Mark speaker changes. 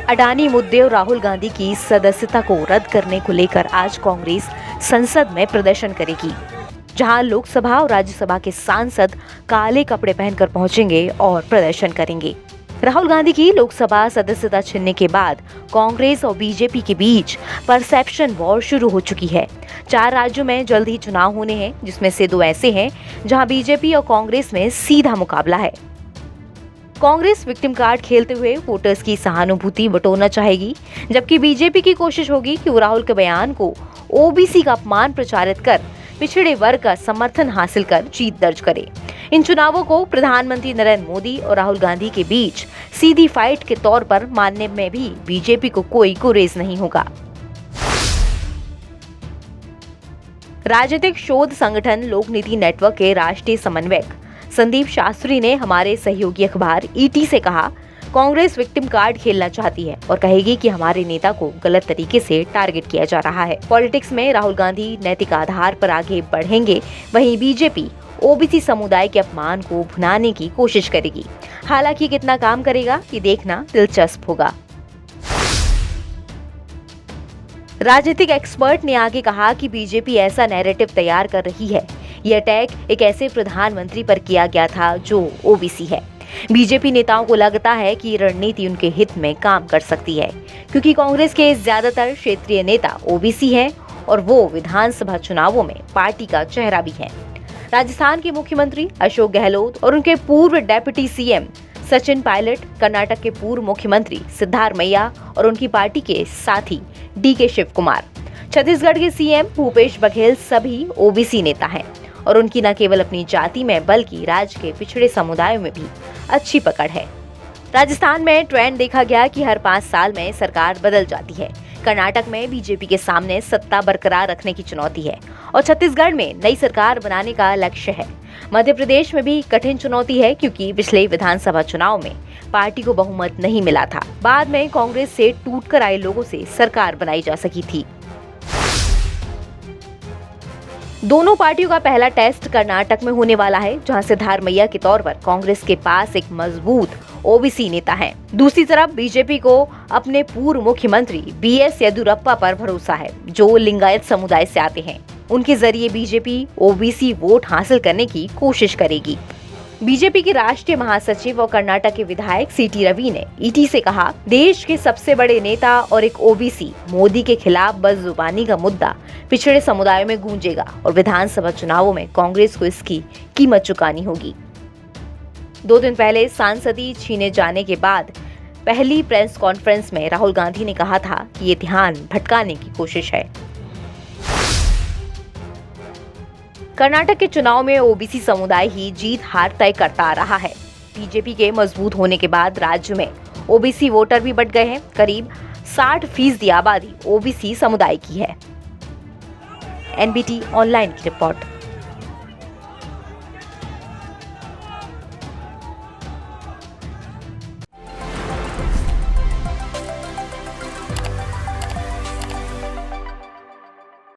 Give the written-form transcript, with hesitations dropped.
Speaker 1: अडानी मुद्दे और राहुल गांधी की सदस्यता को रद्द करने को लेकर आज कांग्रेस संसद में प्रदर्शन करेगी, जहां लोकसभा और राज्यसभा के सांसद काले कपड़े पहनकर पहुंचेंगे और प्रदर्शन करेंगे। राहुल गांधी की लोकसभा सदस्यता छीनने के बाद कांग्रेस और बीजेपी के बीच परसेप्शन वॉर शुरू हो चुकी है। 4 राज्यों में जल्द ही चुनाव होने हैं, जिसमें से 2 ऐसे हैं जहां बीजेपी और कांग्रेस में सीधा मुकाबला है। कांग्रेस विक्टिम कार्ड खेलते हुए वोटर्स की सहानुभूति बटोरना चाहेगी, जबकि बीजेपी की कोशिश होगी कि वो राहुल के बयान को ओबीसी का अपमान प्रचारित कर पिछड़े वर्ग का समर्थन हासिल कर जीत दर्ज करे। इन चुनावों को प्रधानमंत्री नरेंद्र मोदी और राहुल गांधी के बीच सीधी फाइट के तौर पर मानने में भी बीजेपी को कोई गुरेज नहीं होगा। राजनीतिक शोध संगठन लोकनीति नेटवर्क के राष्ट्रीय समन्वयक संदीप शास्त्री ने हमारे सहयोगी अखबार ईटी से कहा, कांग्रेस विक्टिम कार्ड खेलना चाहती है और कहेगी कि हमारे नेता को गलत तरीके से टारगेट किया जा रहा है। पॉलिटिक्स में राहुल गांधी नैतिक आधार पर आगे बढ़ेंगे, वहीं बीजेपी ओबीसी समुदाय के अपमान को भुनाने की कोशिश करेगी। हालांकि कितना काम करेगा ये देखना दिलचस्प होगा। राजनीतिक एक्सपर्ट ने आगे कहा कि बीजेपी ऐसा नैरेटिव तैयार कर रही है। ये अटैक एक ऐसे प्रधानमंत्री पर किया गया था जो ओबीसी है। बीजेपी नेताओं को लगता है कि रणनीति उनके हित में काम कर सकती है, क्योंकि कांग्रेस के ज्यादातर क्षेत्रीय नेता ओबीसी हैं और वो विधानसभा चुनावों में पार्टी का चेहरा भी है। राजस्थान के मुख्यमंत्री अशोक गहलोत और उनके पूर्व डेप्यूटी सीएम सचिन पायलट, कर्नाटक के पूर्व मुख्यमंत्री सिद्धारमैया और उनकी पार्टी के साथी डीके शिव कुमार, छत्तीसगढ़ के सीएम भूपेश बघेल सभी ओबीसी नेता हैं और उनकी न केवल अपनी जाति में बल्कि राज्य के पिछड़े समुदायों में भी अच्छी पकड़ है। राजस्थान में ट्रेंड देखा गया कि हर 5 साल में सरकार बदल जाती है। कर्नाटक में बीजेपी के सामने सत्ता बरकरार रखने की चुनौती है और छत्तीसगढ़ में नई सरकार बनाने का लक्ष्य है। मध्य प्रदेश में भी कठिन चुनौती है, क्योंकि पिछले विधानसभा चुनाव में पार्टी को बहुमत नहीं मिला था। बाद में कांग्रेस से टूटकर आए लोगों से सरकार बनाई जा सकी थी। दोनों पार्टियों का पहला टेस्ट कर्नाटक में होने वाला है, जहां सिद्धारमैया के तौर पर कांग्रेस के पास एक मजबूत ओबीसी नेता है। दूसरी तरफ बीजेपी को अपने पूर्व मुख्यमंत्री बीएस येदियुरप्पा पर भरोसा है, जो लिंगायत समुदाय से आते हैं। उनके जरिए बीजेपी ओबीसी वोट हासिल करने की कोशिश करेगी। बीजेपी के राष्ट्रीय महासचिव और कर्नाटक के विधायक सीटी रवि ने ईटी से कहा, देश के सबसे बड़े नेता और एक ओबीसी मोदी के खिलाफ बदजुबानी का मुद्दा पिछड़े समुदायों में गूंजेगा और विधानसभा चुनावों में कांग्रेस को इसकी कीमत चुकानी होगी। 2 दिन पहले सांसदी छीने जाने के बाद पहली प्रेस कॉन्फ्रेंस में राहुल गांधी ने कहा था कि ये ध्यान भटकाने की कोशिश है। कर्नाटक के चुनाव में ओबीसी समुदाय ही जीत हार तय करता आ रहा है। बीजेपी के मजबूत होने के बाद राज्य में ओबीसी वोटर भी बढ़ गए हैं। करीब 60% आबादी ओबीसी समुदाय की है। एनबीटी ऑनलाइन की रिपोर्ट।